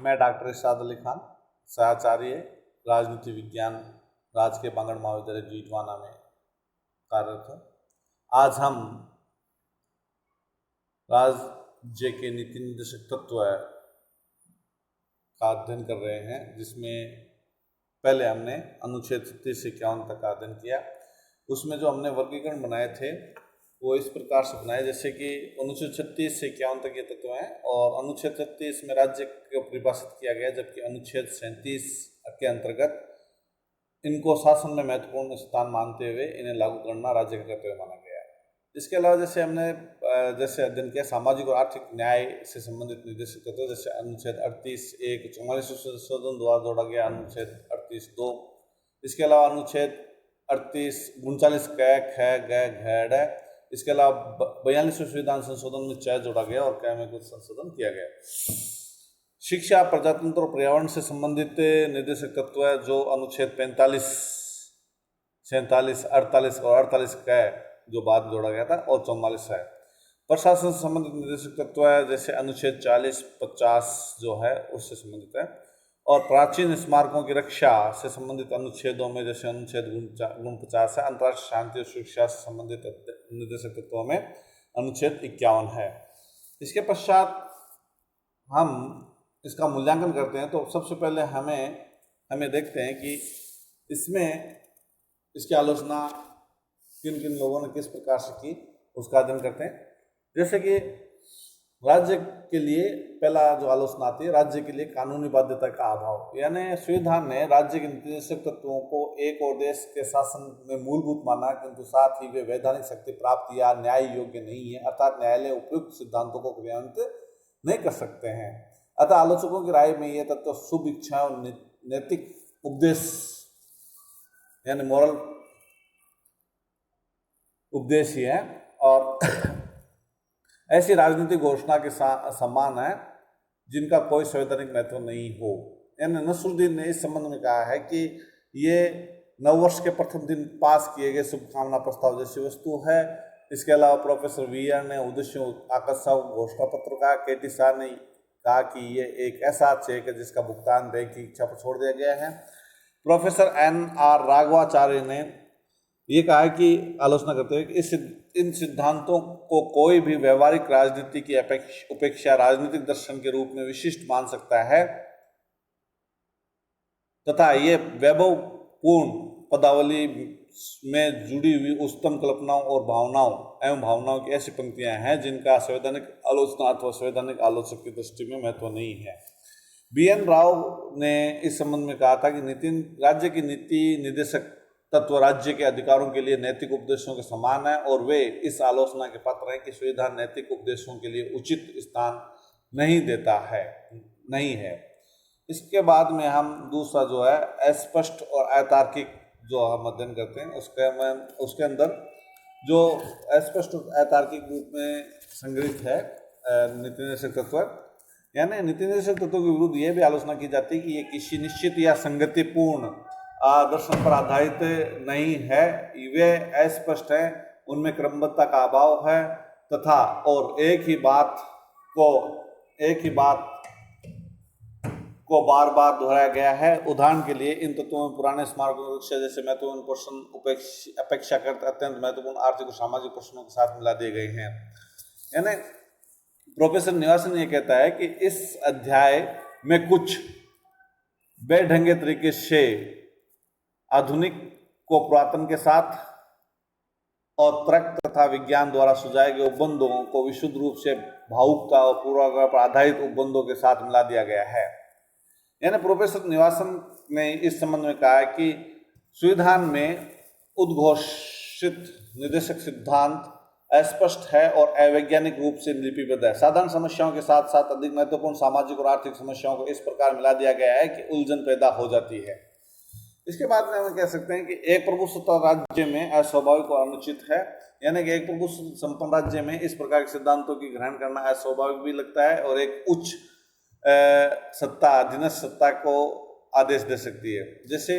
मैं डॉक्टर इरशाद अली खान, सहचार्य राजनीति विज्ञान, राजकीय बांगड़ महाविद्यालय जीटवाना में कार्यरत हूँ। आज हम राज्य के नीति निर्देशक तत्व का अध्ययन कर रहे हैं, जिसमें पहले हमने अनुच्छेद 36 से 51 तक का अध्ययन किया। उसमें जो हमने वर्गीकरण बनाए थे वो इस प्रकार से बनाए, जैसे कि अनुच्छेद 36 से 51 तक ये तत्व हैं और अनुच्छेद 36 में राज्य को परिभाषित किया गया, जबकि अनुच्छेद 37 के अंतर्गत इनको शासन में महत्वपूर्ण स्थान मानते हुए इन्हें लागू करना राज्य का कर्तव्य माना गया है। इसके अलावा जैसे हमने अध्ययन किया सामाजिक और आर्थिक न्याय से संबंधित निर्देशक तत्व, जैसे अनुच्छेद 38(1) 44 संशोधन द्वारा जोड़ा गया अनुच्छेद 38(2). इसके अलावा अनुच्छेद 39 क, ख, ग, घ, ड़। इसके अलावा 42वें संविधान संशोधन में 4 जोड़ा गया और क में कुछ संशोधन किया गया। शिक्षा, प्रजातंत्र और पर्यावरण से संबंधित निर्देशक तत्व है, जो अनुच्छेद 45, 47, 48 और 48 क जो बाद जोड़ा गया था और 44 है। प्रशासन से संबंधित निर्देशक तत्व है, जैसे अनुच्छेद 40, 50 जो है उससे संबंधित है। और प्राचीन स्मारकों की रक्षा से संबंधित अनुच्छेदों में जैसे अनुच्छेद 49 है। अंतर्राष्ट्रीय शांति और सुरक्षा से संबंधित निर्देशक तत्वों में अनुच्छेद 51 है। इसके पश्चात हम इसका मूल्यांकन करते हैं, तो सबसे पहले हमें देखते हैं कि इसमें इसकी आलोचना किन किन लोगों ने किस प्रकार से की, उसका अध्ययन करते हैं। जैसे कि राज्य के लिए पहला जो आलोचना आती है, राज्य के लिए कानूनी बाध्यता का अभाव, यानी संविधान ने राज्य के निर्देशक तत्वों को एक और देश के शासन में मूलभूत माना, किंतु साथ ही वे वैधानिक शक्ति प्राप्त या न्याय योग्य नहीं है, अर्थात न्यायालय उपयुक्त सिद्धांतों को क्रियान्वित नहीं कर सकते हैं। अतः आलोचकों की राय में ये तत्व शुभ इच्छा और नैतिक उपदेश यानी मॉरल उपदेश ही है और ऐसी राजनीतिक घोषणा के समान है जिनका कोई संवैधानिक महत्व नहीं हो। यानी नसरुद्दीन ने इस संबंध में कहा है कि ये नववर्ष के प्रथम दिन पास किए गए शुभकामना प्रस्ताव जैसी वस्तु है। इसके अलावा प्रोफेसर वीआर ने उद्देश्यों आकर्षक घोषणा पत्र का, केटी शाह ने कहा कि ये एक ऐसा चेक है जिसका भुगतान बैंक की इच्छा पर छोड़ दिया गया है। प्रोफेसर NR राघवाचार्य ने ये कहा है कि आलोचना करते हुए कि इन सिद्धांतों को कोई भी व्यवहारिक राजनीति की उपेक्षा राजनीतिक दर्शन के रूप में विशिष्ट मान सकता है तथा ये वैभवपूर्ण पदावली में जुड़ी हुई उच्चतम कल्पनाओं और भावनाओं की ऐसी पंक्तियां हैं जिनका संवैधानिक आलोचना अथवा संवैधानिक आलोचक की दृष्टि में महत्व नहीं है। BN राव ने इस संबंध में कहा था कि राज्य की नीति निर्देशक तत्व राज्य के अधिकारों के लिए नैतिक उपदेशों के समान है और वे इस आलोचना के पात्र हैं कि संविधान नैतिक उपदेशों के लिए उचित स्थान नहीं है। इसके बाद में हम दूसरा जो है अस्पष्ट और अतार्किक जो हम अध्ययन करते हैं, उसके अंदर जो अस्पष्ट और अतार्किक रूप में संग्रहित है नीति निर्देशक तत्व, यानी नीति निर्देशक तत्वों के विरुद्ध ये भी आलोचना की जाती है कि ये किसी निश्चित या संगतिपूर्ण दर्शन पर आधारित नहीं है, वे अस्पष्ट है, उनमें क्रमबद्धता का अभाव है तथा और एक ही बात को बार बार दोहराया गया है। उदाहरण के लिए इन तत्वों में पुराने स्मारकों की रक्षा जैसे महत्वपूर्ण प्रश्न अपेक्षाकृत अत्यंत महत्वपूर्ण आर्थिक और सामाजिक प्रश्नों के साथ मिला दिए गए हैं। यानी प्रोफेसर निवासन ये कहता है कि इस अध्याय में कुछ बेढंगे तरीके से आधुनिक को पुरातन के साथ और तर्क तथा विज्ञान द्वारा सुझाए गए उपबंधों को विशुद्ध रूप से भावुकता और पूर्वाग्रह पर आधारित उपबंधों के साथ मिला दिया गया है। यानी प्रोफेसर निवासन ने इस संबंध में कहा है कि संविधान में उद्घोषित निर्देशक सिद्धांत अस्पष्ट है और अवैज्ञानिक रूप से लिपिबद्ध है। साधारण समस्याओं के साथ साथ अधिक महत्वपूर्ण सामाजिक और आर्थिक समस्याओं को इस प्रकार मिला दिया गया है कि उलझन पैदा हो जाती है। इसके बाद में हम कह सकते हैं कि एक प्रभु सत्ता राज्य में अस्वाभाविक और अनुचित है, यानी कि एक प्रभु संपन्न राज्य में इस प्रकार के सिद्धांतों की ग्रहण करना अस्वाभाविक भी लगता है और एक उच्च सत्ता अधीनस्थ सत्ता को आदेश दे सकती है। जैसे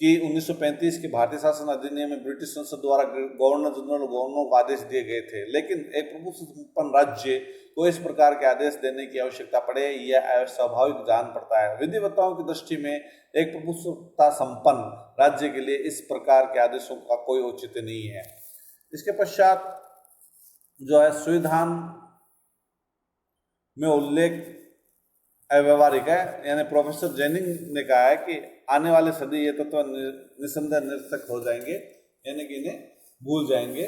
कि 1935 के भारतीय शासन अधिनियम में ब्रिटिश संसद द्वारा गवर्नर जनरल गवर्नर को आदेश दिए गए थे, लेकिन एक प्रभुत्व संपन्न राज्य को इस प्रकार के आदेश देने की आवश्यकता पड़े यह अस्वाभाविक जान पड़ता है। विधिवक्ताओं की दृष्टि में एक प्रभुत्वता संपन्न राज्य के लिए इस प्रकार के आदेशों का कोई औचित्य नहीं है। इसके पश्चात जो है संविधान में उल्लेख अव्यवहारिक है, यानी प्रोफेसर जेनिंग ने कहा है कि आने वाले सदी ये तत्व निसंदेह निरर्थक हो जाएंगे, यानी कि इन्हें भूल जाएंगे।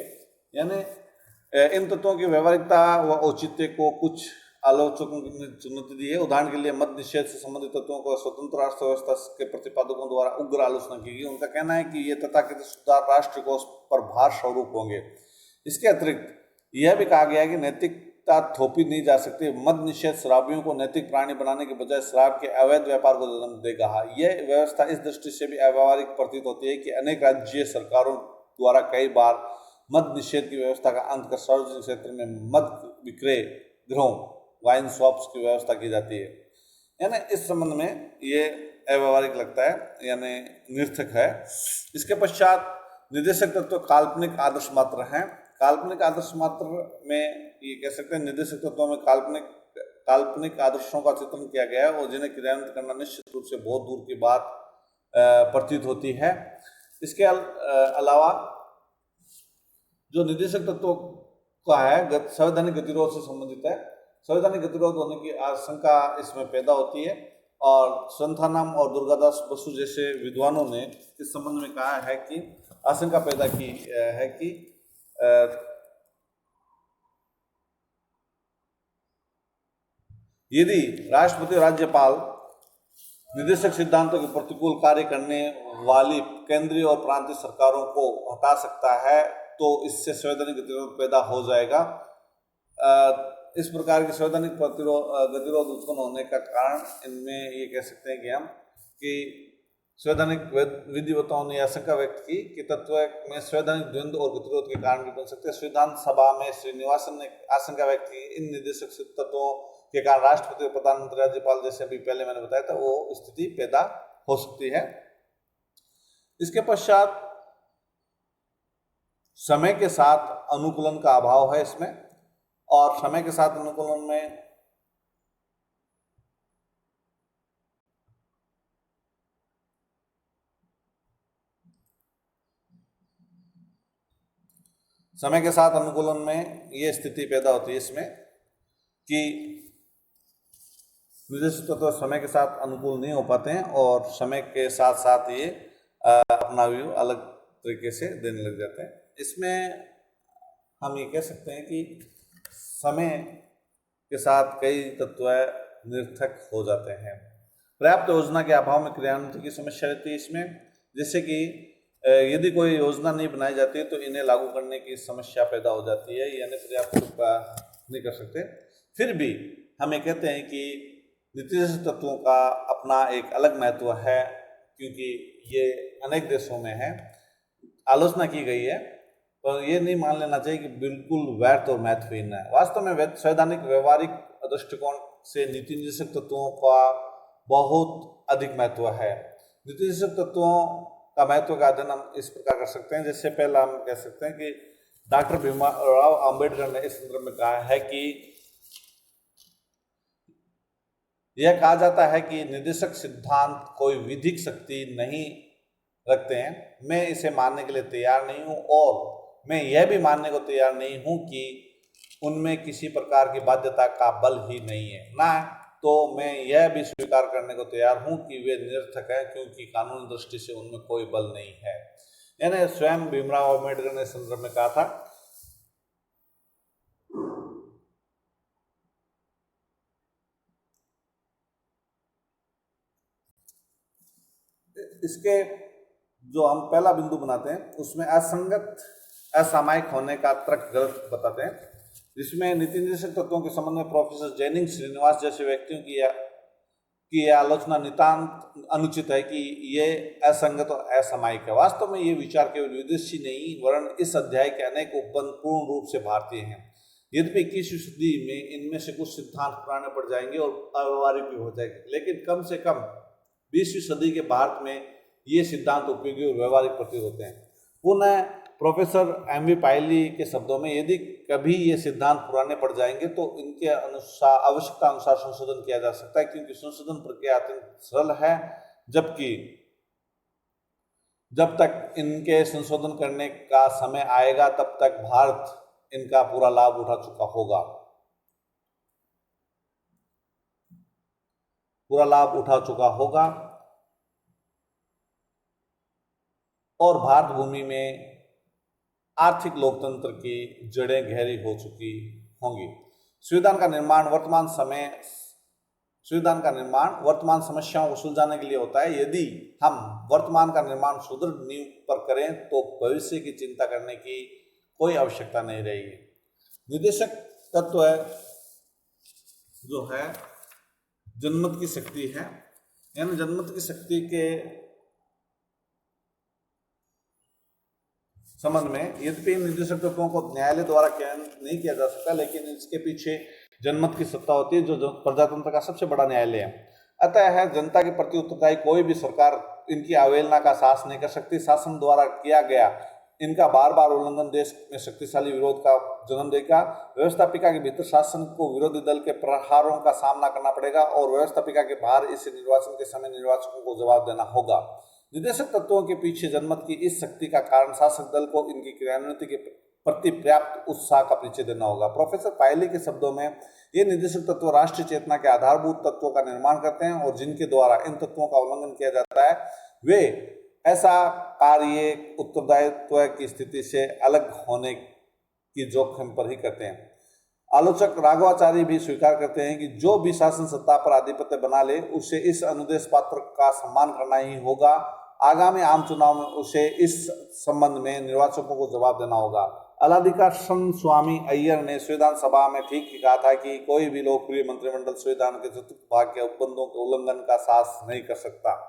यानी इन तत्वों की व्यवहारिकता व औचित्य को कुछ आलोचकों ने चुनौती दी है। उदाहरण के लिए मद निषेध से संबंधित तत्वों को स्वतंत्र राष्ट्र व्यवस्था के प्रतिपादकों द्वारा उग्र आलोचना की गई। उनका कहना है कि ये तथाकथित सुधार राष्ट्र को पर भार स्वरूप होंगे। इसके अतिरिक्त यह भी कहा गया है कि नैतिकता थोपी नहीं जा सकती। मद निषेध शराबियों को नैतिक प्राणी बनाने के बजाय शराब के अवैध व्यापार को जन्म देगा। यह व्यवस्था इस दृष्टि से भी अव्यवहारिक प्रतीत होती है कि अनेक राज्य सरकारों द्वारा कई बार मद निषेध की व्यवस्था का अंत कर सार्वजनिक क्षेत्र में मद विक्रय गृहों वाइन शॉप्स की व्यवस्था की जाती है। यानी इस संबंध में ये अव्यवहारिक लगता है, यानी निरर्थक है। इसके पश्चात निर्देशक तत्व काल्पनिक आदर्श मात्र हैं। काल्पनिक आदर्श मात्र में ये कह सकते हैं निर्देशक तत्वों में काल्पनिक आदर्शों का चित्रण किया गया है और जिन्हें क्रियान्वित करना निश्चित रूप से बहुत दूर की बात प्रतीत होती है। इसके अलावा जो निर्देशक तत्व का है संवैधानिक गतिरोध से संबंधित है। संवैधानिक गतिरोध होने की आशंका इसमें पैदा होती है और संथानम और दुर्गादास बसु जैसे विद्वानों ने इस संबंध में कहा है कि आशंका पैदा की है कि यदि राष्ट्रपति राज्यपाल निर्देशक सिद्धांतों के प्रतिकूल कार्य करने वाली केंद्रीय और प्रांतीय सरकारों को हटा सकता है तो इससे संवैधानिक गतिरोध पैदा हो जाएगा। इस प्रकार के संवैधानिक गतिरोध उत्पन्न होने का कारण इनमें ये कह सकते हैं कि हम कि संवैधानिक विधिवक्ताओं ने आशंका व्यक्त की कि तत्व में संवैधानिक द्वंद्व और गतिरोध के कारण भी बन सकते हैं। संविधान सभा में श्रीनिवासन ने आशंका व्यक्त की इन निर्देशक तत्वों के कारण राष्ट्रपति, प्रधानमंत्री, राज्यपाल जैसे अभी पहले मैंने बताया था वो स्थिति पैदा हो सकती है। इसके पश्चात समय के साथ अनुकूलन का अभाव है इसमें, और समय के साथ अनुकूलन में ये स्थिति पैदा होती है इसमें कि निर्देशक तत्व समय के साथ अनुकूल नहीं हो पाते हैं और समय के साथ साथ ये अपना व्यू अलग तरीके से देने लग जाते हैं। इसमें हम ये कह सकते हैं कि समय के साथ कई तत्व निरर्थक हो जाते हैं। पर्याप्त योजना के अभाव में क्रियान्वयन की समस्या रहती है इसमें, जैसे कि यदि कोई योजना नहीं बनाई जाती है तो इन्हें लागू करने की समस्या पैदा हो जाती है, यानी पर्याप्त रूप का नहीं कर सकते। फिर भी हम ये कहते हैं कि निर्देशक तत्वों का अपना एक अलग महत्व है, क्योंकि ये अनेक देशों में है, आलोचना की गई है, तो ये नहीं मान लेना चाहिए कि बिल्कुल व्यर्थ और महत्वहीन है। वास्तव में संवैधानिक व्यवहारिक दृष्टिकोण से नीति निर्देशक तत्वों का बहुत अधिक महत्व है। नीति निर्देशक तत्वों का महत्व का अध्ययन हम इस प्रकार कर सकते हैं। जैसे पहला हम कह सकते हैं कि डॉक्टर भीमराव अंबेडकर ने इस संदर्भ में कहा है कि यह कहा जाता है कि निर्देशक सिद्धांत कोई विधिक शक्ति नहीं रखते हैं। मैं इसे मानने के लिए तैयार नहीं हूँ और मैं यह भी मानने को तैयार नहीं हूँ कि उनमें किसी प्रकार की बाध्यता का बल ही नहीं है, ना तो मैं यह भी स्वीकार करने को तैयार हूँ कि वे निरर्थक हैं क्योंकि कानूनी दृष्टि से उनमें कोई बल नहीं है। यानी स्वयं भीमराव अम्बेडकर ने इस संदर्भ में कहा था। इसके जो हम पहला बिंदु बनाते हैं उसमें असंगत असामयिक होने का तर्क गलत बताते हैं, जिसमें नीति निर्देशक तत्वों के संबंध में प्रोफेसर जेनिंग श्रीनिवास जैसे व्यक्तियों की यह आलोचना नितांत अनुचित है कि ये असंगत और असामयिक है। वास्तव में ये विचार केवल विदेशी नहीं वरन इस अध्याय के अनेक उपबंध पूर्ण रूप से भारतीय हैं। यद्यपि 21वीं सदी में इनमें से कुछ सिद्धांत पुराने पड़ जाएंगे और अव्यवहारिक भी हो जाएंगे, लेकिन कम से कम 20वीं सदी के भारत में ये सिद्धांत उपयोगी और व्यवहारिक प्रतीत होते हैं। पुनः प्रोफेसर एम.वी. पायली के शब्दों में, यदि कभी ये सिद्धांत पुराने पड़ जाएंगे तो इनके अनुसार आवश्यकता अनुसार संशोधन किया जा सकता है, क्योंकि संशोधन प्रक्रिया अत्यंत सरल है, जबकि जब तक इनके संशोधन करने का समय आएगा तब तक भारत इनका पूरा लाभ उठा चुका होगा, और भारत भूमि में आर्थिक लोकतंत्र की जड़ें गहरी हो चुकी होंगी। संविधान का निर्माण वर्तमान समस्याओं को सुलझाने के लिए होता है। यदि हम वर्तमान का निर्माण सुदृढ़ नींव पर करें तो भविष्य की चिंता करने की कोई आवश्यकता नहीं रहेगी। निर्देशक तत्व जो है जनमत की शक्ति है, यानी जनमत की शक्ति के संबंध में यद्यपि इन निर्देशक तत्वों को न्यायालय द्वारा चयन नहीं किया जा सकता, लेकिन इसके पीछे जनमत की सत्ता होती है, जो प्रजातंत्र का सबसे बड़ा न्यायालय है। अतः है जनता के प्रति उत्तरदायी कोई भी सरकार इनकी अवहेलना का साहस नहीं कर सकती। शासन द्वारा किया गया इनका बार बार उल्लंघन देश में शक्तिशाली विरोध का जन्म देगा। व्यवस्थापिका के भीतर शासन को विरोधी दल के प्रहारों का सामना करना पड़ेगा और व्यवस्थापिका के बाहर इसे निर्वाचन के समय निर्वाचकों को जवाब देना होगा। निर्देशक तत्वों के पीछे जनमत की इस शक्ति का कारण शासक दल को इनकी क्रियान्विति के प्रति पर्याप्त उत्साह का परिचय देना होगा। प्रोफेसर पायली के शब्दों में, ये निर्देशक तत्व राष्ट्रीय चेतना के आधारभूत तत्वों का निर्माण करते हैं और जिनके द्वारा इन तत्वों का उल्लंघन किया जाता है वे ऐसा कार्य उत्तरदायित्व की स्थिति से अलग होने की जोखिम पर ही करते हैं। आलोचक राघवाचारी भी स्वीकार करते हैं कि जो भी शासन सत्ता पर आधिपत्य बना ले उसे इस अनुदेश पात्र का सम्मान करना ही होगा। आगामी आम चुनाव में उसे इस संबंध में निर्वाचकों को जवाब देना होगा। अलाधिकार स्वामी अय्यर ने संविधान सभा में ठीक ही कहा था कि कोई भी लोकप्रिय मंत्रिमंडल संविधान के चतुर्थ भाग के उपबंधों के उल्लंघन का साहस नहीं कर सकता।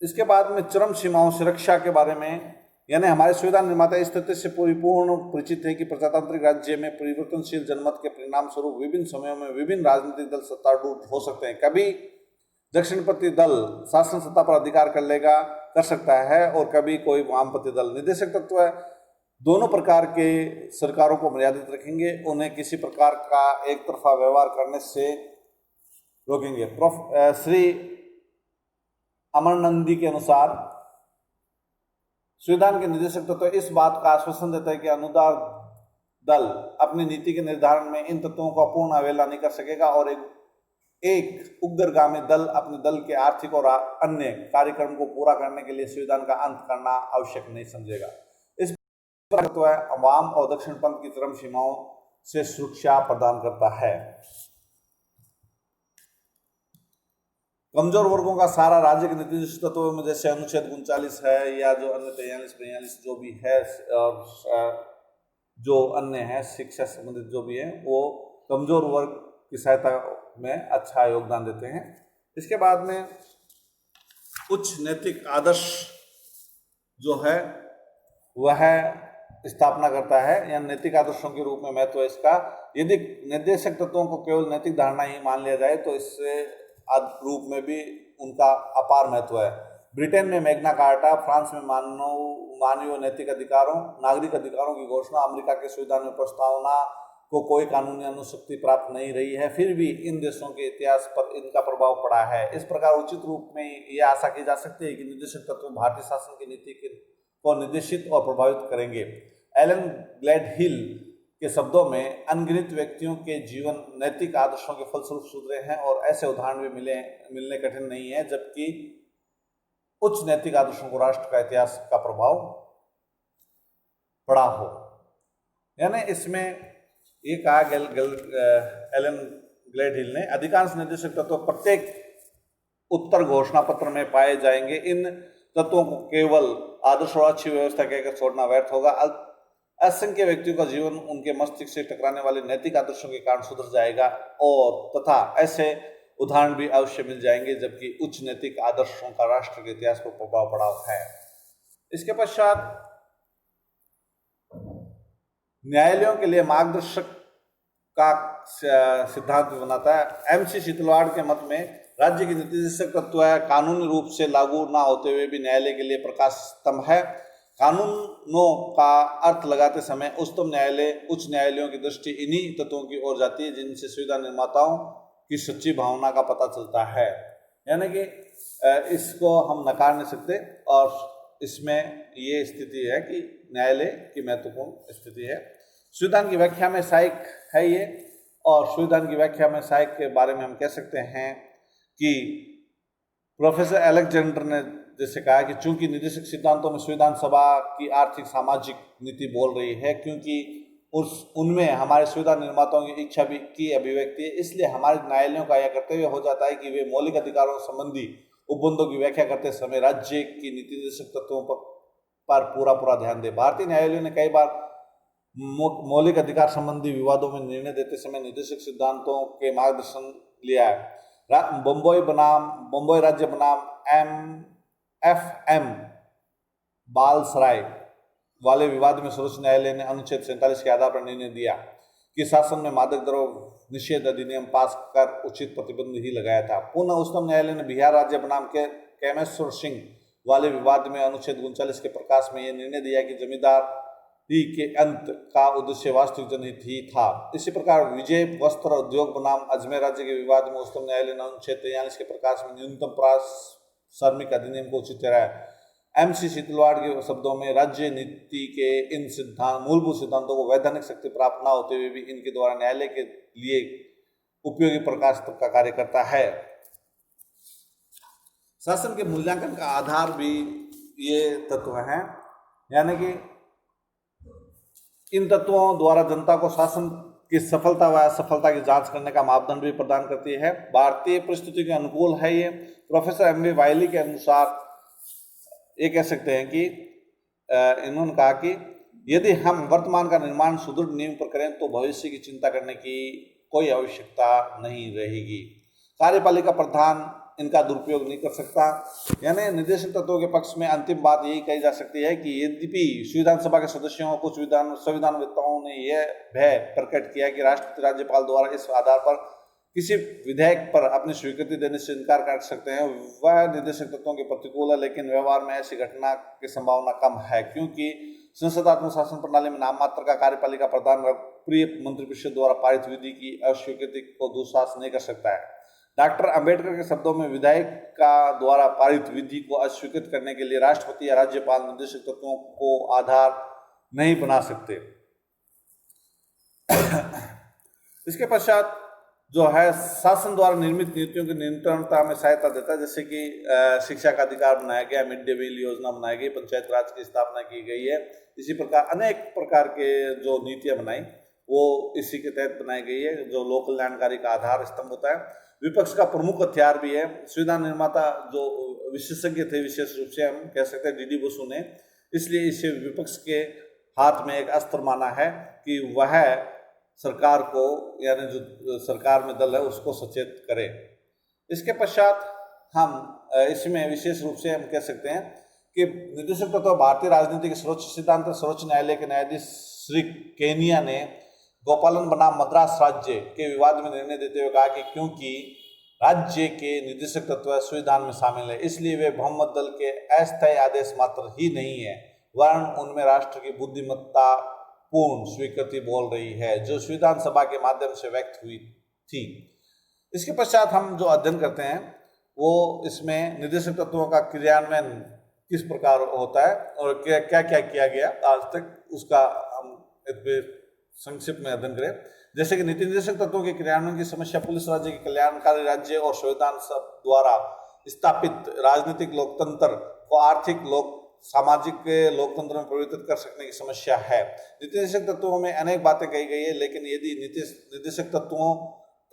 इसके बाद में चरम सीमाओं सुरक्षा के बारे में, यानी हमारे संविधान निर्माता इस तथ्य से परिपूर्ण परिचित है कि प्रजातांत्रिक राज्य में परिवर्तनशील जनमत के परिणाम स्वरूप विभिन्न समयों में विभिन्न राजनीतिक दल सत्तारूढ़ हो सकते हैं। कभी दक्षिणपंथी दल शासन सत्ता पर अधिकार कर सकता है और कभी कोई वामपंथी दल। निर्देशक तत्व दोनों प्रकार के सरकारों को मर्यादित रखेंगे, उन्हें किसी प्रकार का एक तरफा व्यवहार करने से रोकेंगे। श्री अमरनंदी के अनुसार संविधान के निर्देशक तत्व इस बात का आश्वासन देता है कि अनुदार दल अपनी नीति के निर्धारण में इन तत्वों का पूर्ण अवहेलना नहीं कर सकेगा और एक उग्रगामी दल अपने दल के आर्थिक और अन्य कार्यक्रम को पूरा करने के लिए संविधान का अंत करना आवश्यक नहीं समझेगा। इस तत्व वाम और दक्षिण पंथ की चरम सीमाओं से सुरक्षा प्रदान करता है। कमजोर वर्गों का सारा राज्य के निर्देशित तत्वों में जैसे अनुच्छेद 39 है या जो अन्य 43 जो भी है, जो अन्य है शिक्षा संबंधित जो भी है, वो कमजोर वर्ग की सहायता में अच्छा योगदान देते हैं। इसके बाद में उच्च नैतिक आदर्श जो है वह स्थापना करता है, या नैतिक आदर्शों के रूप में महत्व है इसका। यदि निर्देशक तत्वों को केवल नैतिक धारणा ही मान लिया जाए तो इससे रूप में भी उनका अपार महत्व है। ब्रिटेन में मैग्ना कार्टा, फ्रांस में मानवीय नैतिक अधिकारों नागरिक अधिकारों की घोषणा, अमेरिका के संविधान में प्रस्तावना को कोई कानूनी अनुशक्ति प्राप्त नहीं रही है, फिर भी इन देशों के इतिहास पर इनका प्रभाव पड़ा है। इस प्रकार उचित रूप में यह आशा की जा सकती है कि निर्देशक तत्व भारतीय शासन की नीति को निर्देशित और प्रभावित करेंगे। एलन ग्लैडहिल के शब्दों में, अनगिनत व्यक्तियों के जीवन नैतिक आदर्शों के फलस्वरूप सुधरे हैं और ऐसे उदाहरण भी मिलने कठिन नहीं है जबकि उच्च नैतिक आदर्शों को राष्ट्र का इतिहास का प्रभाव पड़ा हो। यानी इसमें ये कहा एलन ग्लैडहिल ने, अधिकांश निर्देशक तत्व प्रत्येक उत्तर घोषणा पत्र में पाए जाएंगे। इन तत्वों को केवल आदर्श और अच्छी व्यवस्था कहकर छोड़ना व्यर्थ होगा। असंख्य व्यक्तियों का जीवन उनके मस्तिष्क से टकराने वाले नैतिक आदर्शों के कारण सुधर जाएगा और तथा ऐसे उदाहरण भी अवश्य मिल जाएंगे जबकि उच्च नैतिक आदर्शों का राष्ट्र के इतिहास पर प्रभाव पड़ा है। इसके पश्चात न्यायालयों के लिए मार्गदर्शक का सिद्धांत बनाता है। एमसी शीतलवाड़ के मत में राज्य की नीति निर्देशक तत्व है, कानूनी रूप से लागू ना होते हुए भी न्यायालय के लिए प्रकाश स्तंभ है। कानूनों का अर्थ लगाते समय उच्च न्यायालयों की दृष्टि इन्हीं तत्वों की ओर जाती है जिनसे संविधान निर्माताओं की सच्ची भावना का पता चलता है। यानी कि इसको हम नकार नहीं सकते और इसमें ये स्थिति है कि न्यायालय की महत्वपूर्ण स्थिति है। संविधान की व्याख्या में सहायक है ये, और संविधान की व्याख्या में सहायक के बारे में हम कह सकते हैं कि प्रोफेसर अलेक्जेंडर ने जैसे कहा कि चूंकि निर्देशक सिद्धांतों में संविधान सभा की आर्थिक सामाजिक नीति बोल रही है, क्योंकि उनमें हमारे संविधान निर्माताओं की इच्छा की अभिव्यक्ति है, इसलिए हमारे न्यायालयों का यह कर्तव्य हो जाता है कि वे मौलिक अधिकारों संबंधी उपबंधों की व्याख्या करते समय राज्य की नीति निर्देशक तत्वों पर पूरा ध्यान दे। भारतीय न्यायालयों ने कई बार मौलिक अधिकार संबंधी विवादों में निर्णय देते समय निर्देशक सिद्धांतों के मार्गदर्शन लिया है। बम्बई राज्य बनाम FM बालसराय वाले विवाद में सर्वोच्च न्यायालय ने अनुच्छेद 47 के आधार पर निर्णय दिया कि शासन में मादक द्रव्य निषेध अधिनियम पास कर उचित प्रतिबंध ही लगाया था। पुनः उच्चतम न्यायालय ने बिहार राज्य बनाम के केमेश्वर सिंह वाले विवाद में अनुच्छेद 39 के प्रकाश में यह निर्णय दिया कि जमींदारी के अंत का उद्देश्य वास्तविक जनहित ही था। इसी प्रकार विजय वस्त्र उद्योग बनाम अजमेर राज्य के विवाद में उच्चतम न्यायालय ने अनुच्छेद 43 के प्रकाश में न्यूनतम श्रमिक अधिनियम को उचित ठहराया। MC शीतलवाड़ के शब्दों में राज्य नीति के इन मूलभूत सिद्धांतों को वैधानिक शक्ति प्राप्त न होते हुए भी इनके द्वारा न्यायालय के लिए उपयोगी प्रकाश का कार्य करता है। शासन के मूल्यांकन का आधार भी ये तत्व हैं, यानी कि इन तत्वों द्वारा जनता को शासन की सफलता व असफलता की जांच करने का मापदंड भी प्रदान करती है। भारतीय परिस्थिति के अनुकूल है ये। प्रोफेसर MV वाइली के अनुसार ये कह सकते हैं कि इन्होंने कहा कि यदि हम वर्तमान का निर्माण सुदृढ़ नींव पर करें तो भविष्य की चिंता करने की कोई आवश्यकता नहीं रहेगी। कार्यपालिका प्रधान इनका दुरुपयोग नहीं कर सकता। यानी निर्देशक तत्वों के पक्ष में अंतिम बात यही कही जा सकती है कि यद्यपि संविधान सभा के सदस्यों कुछ संविधानवेत्ताओं ने यह भय प्रकट किया कि राष्ट्रपति राज्यपाल द्वारा इस आधार पर किसी विधेयक पर अपनी स्वीकृति देने से इनकार कर सकते हैं, वह निर्देशक तत्वों के प्रतिकूल है, लेकिन व्यवहार में ऐसी घटना की संभावना कम है क्योंकि संसदात्मक शासन प्रणाली में नाम मात्र का कार्यपालिका प्रधान प्रिय मंत्रिपरिषद द्वारा पारित विधि की अस्वीकृति को दुस्साहस नहीं कर सकता है। डॉक्टर अंबेडकर के शब्दों में विधायक का द्वारा पारित विधि को अस्वीकृत करने के लिए राष्ट्रपति या राज्यपाल निर्देशक तत्वों को आधार नहीं बना सकते। इसके पश्चात जो है शासन द्वारा निर्मित नीतियों की नियंत्रणता में सहायता देता है, जैसे कि शिक्षा का अधिकार बनाया गया, मिड डे मील योजना बनाई गई, पंचायत राज की स्थापना की गई है। इसी प्रकार अनेक प्रकार के जो नीतियां बनाई वो इसी के तहत बनाई गई है, जो लोक कल्याणकारी का आधार स्तंभ होता है। विपक्ष का प्रमुख हथियार भी है। संविधान निर्माता जो विशेषज्ञ थे, विशेष रूप से हम कह सकते हैं DD बसु ने, इसलिए इसे विपक्ष के हाथ में एक अस्त्र माना है कि वह सरकार को, यानी जो सरकार में दल है उसको सचेत करे। इसके पश्चात हम इसमें विशेष रूप से हम कह सकते हैं कि निर्देशक तत्व भारतीय राजनीति के सर्वोच्च सिद्धांत सर्वोच्च न्यायालय के न्यायाधीश श्री केनिया ने गोपालन बनाम मद्रास राज्य के विवाद में निर्णय देते हुए कहा कि क्योंकि राज्य के निर्देशक तत्व संविधान में शामिल है, इसलिए वे बहुमत दल के अस्थायी आदेश मात्र ही नहीं है, वरन उनमें राष्ट्र की बुद्धिमत्ता पूर्ण स्वीकृति बोल रही है, जो संविधान सभा के माध्यम से व्यक्त हुई थी। इसके पश्चात हम जो अध्ययन करते हैं वो इसमें निर्देशक तत्वों का क्रियान्वयन किस प्रकार होता है और क्या क्या क्या किया गया आज तक, उसका हम संक्षिप्त में अध्ययन करें। जैसे कि नीति निर्देशक तत्वों के क्रियान्वयन की समस्या पुलिस राज्य के कल्याणकारी राज्य और संविधान द्वारा स्थापित राजनीतिक लोकतंत्र को आर्थिक सामाजिक लोकतंत्र में परिवर्तित कर सकने की समस्या है। नीति निर्देशक तत्वों में अनेक बातें कही गई है, लेकिन यदि निर्देशक तत्वों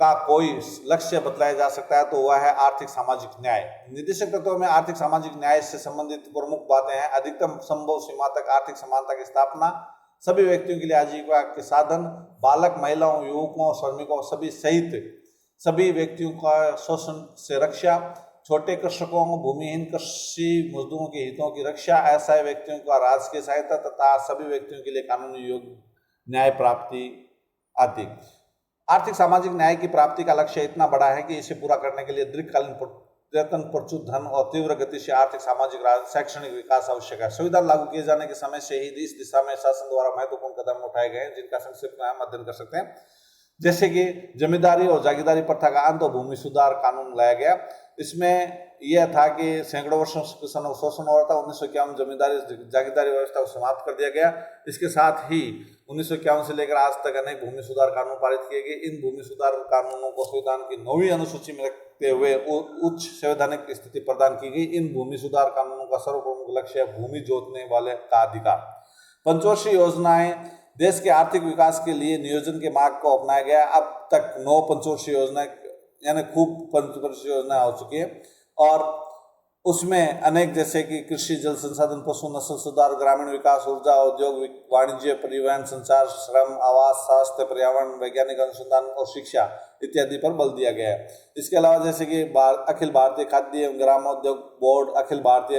का कोई लक्ष्य बतलाया जा सकता है तो वह है आर्थिक सामाजिक न्याय। निर्देशक तत्वों में आर्थिक सामाजिक न्याय से संबंधित प्रमुख बातें हैं: अधिकतम संभव सीमा तक आर्थिक समानता की स्थापना, सभी व्यक्तियों के लिए आजीविका के साधन, बालक, महिलाओं, युवकों, श्रमिकों सभी सहित सभी व्यक्तियों का शोषण से रक्षा, छोटे कृषकों, भूमिहीन कृषि मजदूरों के हितों की रक्षा, असहाय व्यक्तियों का राजकीय सहायता तथा सभी व्यक्तियों के लिए कानूनी योग्य न्याय प्राप्ति आदि। आर्थिक सामाजिक न्याय की प्राप्ति का लक्ष्य इतना बड़ा है कि इसे पूरा करने के लिए दीर्घकालीन प्रयत्न, प्रचुर धन और तीव्र गति से आर्थिक, सामाजिक, शैक्षणिक विकास आवश्यक है। संविधान लागू किए जाने के समय से ही इस दिशा में शासन द्वारा महत्वपूर्ण कदम उठाए गए हैं, जिनका संक्षिप्त में हम अध्ययन कर सकते हैं। जैसे कि जमींदारी और जागीरदारी प्रथा का अंत और भूमि सुधार कानून लाया गया। इसमें यह था कि सैकड़ों वर्षों से शोषण हो रहा था। 1951 जमींदारी जागीरदारी व्यवस्था को समाप्त कर दिया गया। इसके साथ ही 1951 से लेकर आज तक अनेक भूमि सुधार कानून पारित किए गए। इन भूमि सुधार कानूनों को संविधान की 9वीं अनुसूची में रखते हुए उच्च संवैधानिक स्थिति प्रदान की गई। इन भूमि सुधार कानूनों का सर्वप्रमुख लक्ष्य है भूमि जोतने वाले का अधिकार। पंचवर्षीय योजनाएं देश के आर्थिक विकास के लिए नियोजन के मार्ग को अपनाया गया। अब तक 9 पंचवर्षीय योजनाएं यानी खूब पंचवर्षीय योजना हो चुकी है और उसमें अनेक जैसे कि कृषि, जल संसाधन, पशु नस्ल सुधार, ग्रामीण विकास, ऊर्जा, उद्योग, वाणिज्य, परिवहन, संचार, श्रम, आवास, स्वास्थ्य, पर्यावरण, वैज्ञानिक अनुसंधान और शिक्षा इत्यादि पर बल दिया गया है। इसके अलावा जैसे कि अखिल भारतीय खाद्य एवं ग्रामोद्योग बोर्ड, अखिल भारतीय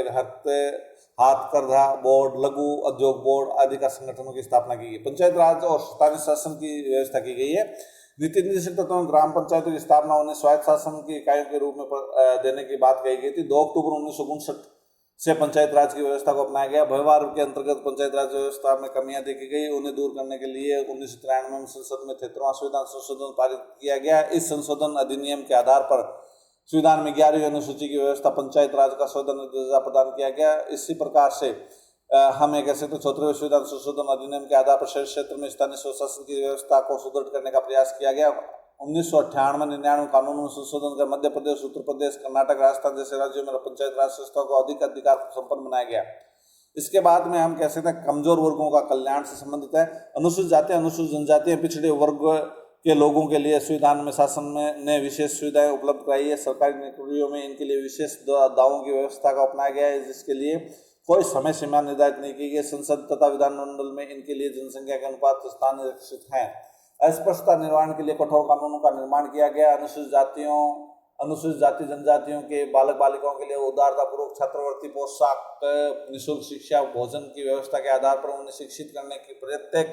हाथकरघा बोर्ड, लघु उद्योग बोर्ड आदि का संगठनों की स्थापना की गई। पंचायत राज और स्थानीय शासन की व्यवस्था की गई है। नीति निर्देशक तत्वों में ग्राम पंचायतों की स्थापना उन्हें स्वायत्त शासन की इकाइयों के रूप में देने की बात कही गई थी। 2 अक्टूबर 1959 से पंचायत राज की व्यवस्था को अपनाया गया। व्यवहार के अंतर्गत पंचायत राज व्यवस्था में कमियां देखी गई, उन्हें दूर करने के लिए 1993 में संसद में 73वां संविधान संशोधन पारित किया गया। इस संशोधन अधिनियम के आधार पर संविधान में 11वीं अनुसूची की व्यवस्था पंचायत राज का संवैधानिक दर्जा प्रदान किया गया। इसी प्रकार से हम एक ऐसे तो 74वें संविधान संशोधन अधिनियम के आधार पर शहरी क्षेत्र में स्थानीय स्वशासन की व्यवस्था को सुदृढ़ करने का प्रयास किया गया। 1998-99 कानून में संशोधन कर मध्य प्रदेश, उत्तर प्रदेश, कर्नाटक, राजस्थान जैसे राज्यों में पंचायत राज संस्थाओं को अधिक अधिकार संपन्न बनाया गया। इसके बाद में हम कह सकते हैं कमजोर वर्गों का कल्याण से संबंधित है। अनुसूचित जाति, अनुसूचित जनजाति, पिछड़े वर्ग के लोगों के लिए संविधान में शासन ने विशेष सुविधाएं उपलब्ध कराई है। सरकारी नौकरियों में इनके लिए विशेष दावों की व्यवस्था का अपनाया गया है, जिसके लिए कोई समय सीमा निर्धारित नहीं की गई। संसद तथा विधानमंडल में इनके लिए जनसंख्या के अनुपात स्थान निरक्षित हैं। अस्पृश्यता निवारण के लिए कठोर कानूनों का निर्माण किया गया। अनुसूचित जाति जनजातियों के बालक बालिकाओं के लिए उदारतापूर्वक छात्रवृत्ति, पोशाक, निःशुल्क शिक्षा, भोजन की व्यवस्था के आधार पर उन्हें शिक्षित करने की प्रत्येक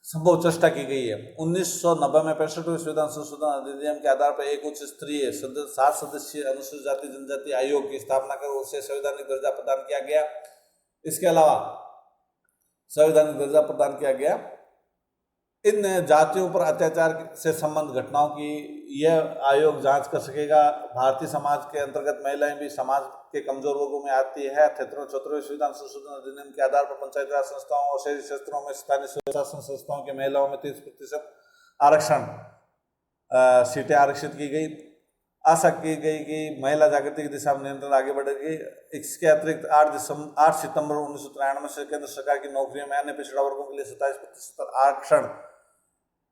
संभव चेष्टा की गई है। 1990 में 65वें संविधान संशोधन अधिनियम के आधार पर एक उच्च स्तरीय 7 सदस्यीय अनुसूचित जाति जनजाति आयोग की स्थापना कर उसे संवैधानिक दर्जा प्रदान किया गया। इसके अलावा संवैधानिक दर्जा प्रदान किया गया। इन जातियों पर अत्याचार से संबंध घटनाओं की यह आयोग जांच कर सकेगा। भारतीय समाज के अंतर्गत महिलाएं भी समाज के कमजोर वर्गों में आती है। 74वें संविधान संशोधन अधिनियम के आधार पर पंचायत राज संस्थाओं और शहरी क्षेत्रों में स्थानीय स्वशासन संस्थाओं के महिलाओं में 30% आरक्षण सीटें आरक्षित की गई। आशा की गई कि महिला जागृति की दिशा में निरंतर आगे बढ़ेगी। इसके अतिरिक्त 8 सितंबर 1993 से केंद्र सरकार की नौकरियों में अन्य पिछड़ा वर्गों के लिए 27% आरक्षण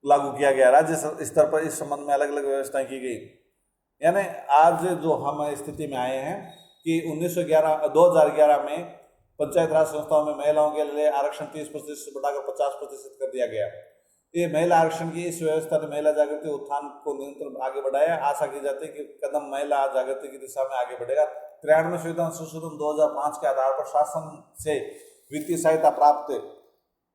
लागू किया गया। राज्य स्तर पर इस संबंध में अलग अलग व्यवस्थाएं की गई। यानी आज जो हम स्थिति में आए हैं कि 2011 में पंचायत राज संस्थाओं में महिलाओं के लिए आरक्षण 30% से बढ़ाकर 50% कर दिया गया। ये महिला आरक्षण की इस व्यवस्था ने महिला जागृति उत्थान को निरंतर आगे बढ़ाया। आशा की जाती है कि कदम महिला जागृति की दिशा में आगे बढ़ेगा। 93वें संविधान संशोधन 2005 के आधार पर शासन से वित्तीय सहायता प्राप्त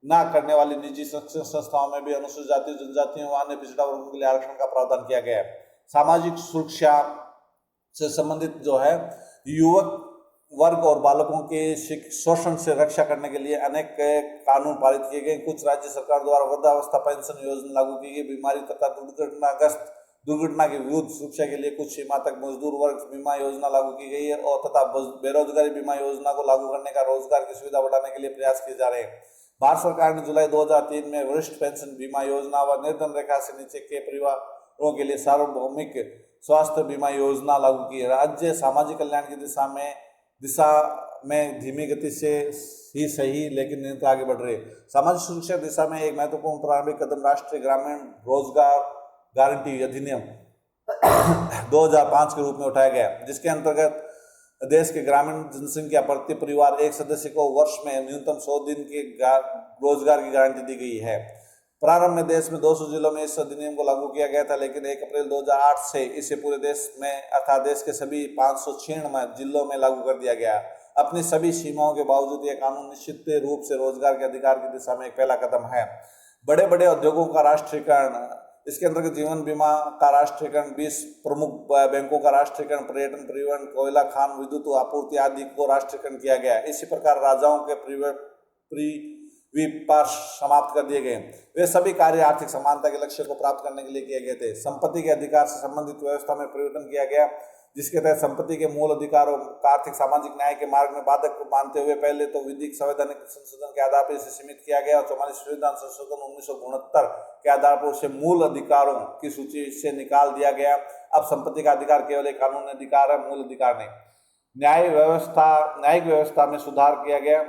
न करने वाली निजी शिक्षण संस्थाओं में भी अनुसूचित जाति जनजातियों व अन्य पिछड़ा वर्गों के लिए आरक्षण का प्रावधान किया गया है। सामाजिक सुरक्षा से संबंधित जो है युवक वर्ग और बालकों के शोषण से रक्षा करने के लिए अनेक कानून पारित किए गए। कुछ राज्य सरकार द्वारा वृद्धावस्था पेंशन योजना लागू की गई। बीमारी तथा दुर्घटना के विरुद्ध सुरक्षा के लिए कुछ सीमा तक मजदूर वर्ग बीमा योजना लागू की गई है और तथा बेरोजगारी बीमा योजना को लागू करने का रोजगार की सुविधा बढ़ाने के लिए प्रयास किए जा रहे हैं। भारत सरकार ने जुलाई 2003 में वरिष्ठ पेंशन बीमा योजना व निर्धन रेखा से नीचे के परिवारों के लिए सार्वभौमिक स्वास्थ्य बीमा योजना लागू की है। राज्य सामाजिक कल्याण की दिशा में धीमी गति से ही सही लेकिन निरंतर आगे बढ़ रहे। सामाजिक सुरक्षा दिशा में एक महत्वपूर्ण प्रारंभिक कदम राष्ट्रीय ग्रामीण रोजगार गारंटी अधिनियम 2005 के रूप में उठाया गया, जिसके अंतर्गत देश के ग्रामीण जनसंख्या प्रति परिवार एक सदस्य को वर्ष में न्यूनतम 100 दिन के रोजगार की गारंटी दी गई है। प्रारंभ में देश में 200 जिलों में इस अधिनियम को लागू किया गया था, लेकिन 1 अप्रैल 2008 से इसे पूरे देश में अर्थात देश के सभी 596 जिलों में लागू कर दिया गया। अपनी सभी सीमाओं के बावजूद यह कानून निश्चित रूप से रोजगार के अधिकार की दिशा में एक पहला कदम है। बड़े बड़े उद्योगों का राष्ट्रीयकरण, इसके अंतर्गत जीवन बीमा का राष्ट्रीयकरण, 20 प्रमुख बैंकों का राष्ट्रीयकरण, पर्यटन, परिवहन, कोयला खान, विद्युत आपूर्ति आदि को राष्ट्रीयकरण किया गया। इसी प्रकार राजाओं के प्रीविपास समाप्त कर दिए गए। वे सभी कार्य आर्थिक समानता के लक्ष्य को प्राप्त करने के लिए किए गए थे। संपत्ति के अधिकार से संबंधित व्यवस्था में परिवर्तन किया गया, जिसके तहत संपत्ति के मूल अधिकारों का आर्थिक सामाजिक न्याय के मार्ग में बाधक मानते हुए पहले तो विधिक संवैधानिक संशोधन के आधार पर इसे सीमित किया गया और 44 संविधान संशोधन 1969 के आधार पर उसे मूल अधिकारों की सूची से निकाल दिया गया। अब संपत्ति का अधिकार केवल एक कानूनी अधिकार है, मूल अधिकार नहीं। न्यायिक व्यवस्था में सुधार किया गया,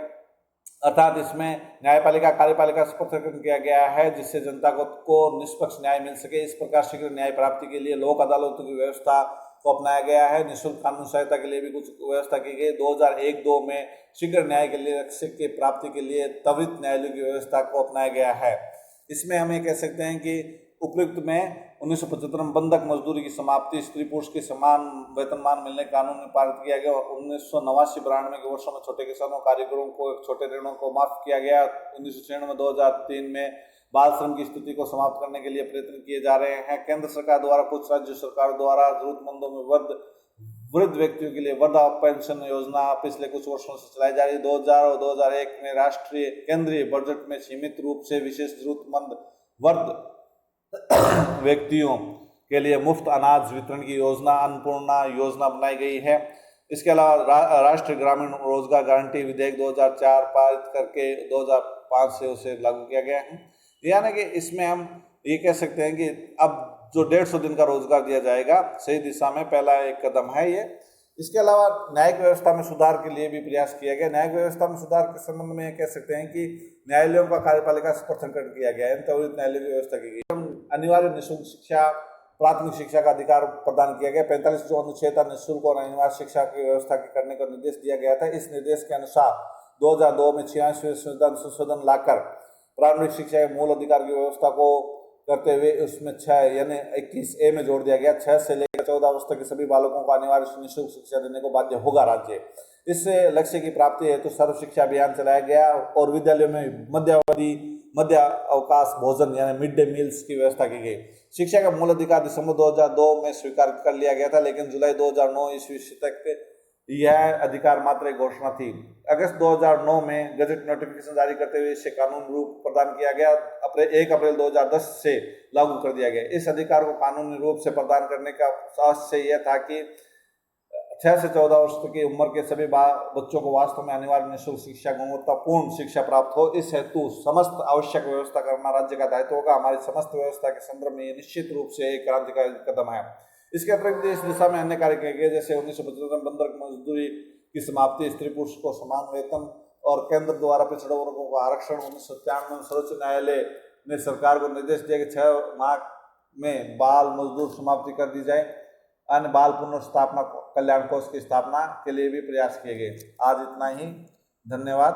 अर्थात इसमें न्यायपालिका कार्यपालिका से पृथक्करण किया गया है, जिससे जनता को निष्पक्ष न्याय मिल सके। इस प्रकार शीघ्र न्याय प्राप्ति के लिए लोक अदालतों की व्यवस्था को अपनाया गया है। निःशुल्क कानून सहायता के लिए भी कुछ व्यवस्था की गई। 2001-2 में शीघ्र न्याय के लिए रक्षक की प्राप्ति के लिए त्वरित न्यायालयों की व्यवस्था को अपनाया गया है। इसमें हम ये कह सकते हैं कि उपयुक्त में 1975 में बंधक मजदूरी की समाप्ति, स्त्री पुरुष के समान वेतनमान मिलने कानून में पारित किया गया और 1989-92 के वर्षों में छोटे किसानों कारीगरों को छोटे ऋणों को माफ किया गया। 1996-2003 में बाल श्रम की स्थिति को समाप्त करने के लिए प्रयत्न किए जा रहे हैं। केंद्र सरकार द्वारा कुछ राज्य सरकार द्वारा जरूरतमंदों में वृद्ध व्यक्तियों के लिए वृद्धा पेंशन योजना पिछले कुछ वर्षों से चलाई जा रही है। 2000 और 2001 में राष्ट्रीय केंद्रीय बजट में सीमित रूप से विशेष जरूरतमंद वृद्ध व्यक्तियों के लिए मुफ्त अनाज वितरण की योजना अन्नपूर्णा योजना बनाई गई है। इसके अलावा राष्ट्रीय ग्रामीण रोजगार गारंटी विधेयक 2004 पारित करके 2005 से उसे लागू किया गया है। यानी कि इसमें हम ये कह सकते हैं कि अब जो 150 दिन का रोजगार दिया जाएगा, सही दिशा में पहला एक कदम है ये। इसके अलावा न्यायिक व्यवस्था में सुधार के लिए भी प्रयास किया गया। न्यायिक व्यवस्था में सुधार के संबंध में कह सकते हैं कि न्यायालयों का कार्यपालिका से पृथक्करण किया गया है, त्वरित न्यायालय की व्यवस्था की गई। अनिवार्य निःशुल्क शिक्षा, प्राथमिक शिक्षा का अधिकार प्रदान किया गया। 45 जो अनुच्छेद था, निःशुल्क और अनिवार्य शिक्षा की व्यवस्था करने का निर्देश दिया गया था। इस निर्देश के अनुसार 2002 में 86वें संविधान संशोधन लाकर प्रारंभिक शिक्षा के मूल अधिकार की व्यवस्था को करते हुए उसमें 6 यानी 21A में जोड़ दिया गया। 6 से लेकर 14 वर्ष तक के सभी बालकों को अनिवार्य निःशुल्क शिक्षा देने को बाध्य होगा राज्य। इस लक्ष्य की प्राप्ति हेतु सर्व शिक्षा अभियान चलाया गया और विद्यालयों में मध्य अवकाश भोजन यानी मिड डे मील्स की व्यवस्था की गई। शिक्षा का मूल अधिकार दिसंबर 2002 में स्वीकार कर लिया गया था, लेकिन जुलाई 2009 ईस्वी तक यह अधिकार मात्र एक घोषणा थी। अगस्त 2009 में गजट नोटिफिकेशन जारी करते हुए इसे कानून रूप प्रदान किया गया। 1 अप्रैल 2010 से लागू कर दिया गया। इस अधिकार को कानूनी रूप से प्रदान करने का उद्देश्य यह था कि 6 से 14 वर्ष तक की उम्र के सभी बच्चों को वास्तव में अनिवार्य निःशुल्क शिक्षा, गुणवत्तापूर्ण शिक्षा प्राप्त हो। इस हेतु समस्त आवश्यक व्यवस्था करना राज्य का दायित्व होगा। हमारी समस्त व्यवस्था के संदर्भ में ये निश्चित रूप से एक क्रांतिकारी कदम है। इसके अतिरिक्त इस दिशा में अन्य कार्य किए गए, जैसे 1975 में बंधक मजदूरी की समाप्ति, स्त्री पुरुष को समान वेतन और केंद्र द्वारा पिछड़े वर्गों को आरक्षण। 1997 में सर्वोच्च न्यायालय ने सरकार को निर्देश दिया कि 6 माह में बाल मजदूर समाप्ति कर दी जाए। अन्य बाल पुनर्स्थापना कल्याण कोष की स्थापना के लिए भी प्रयास किए गए। आज इतना ही, धन्यवाद।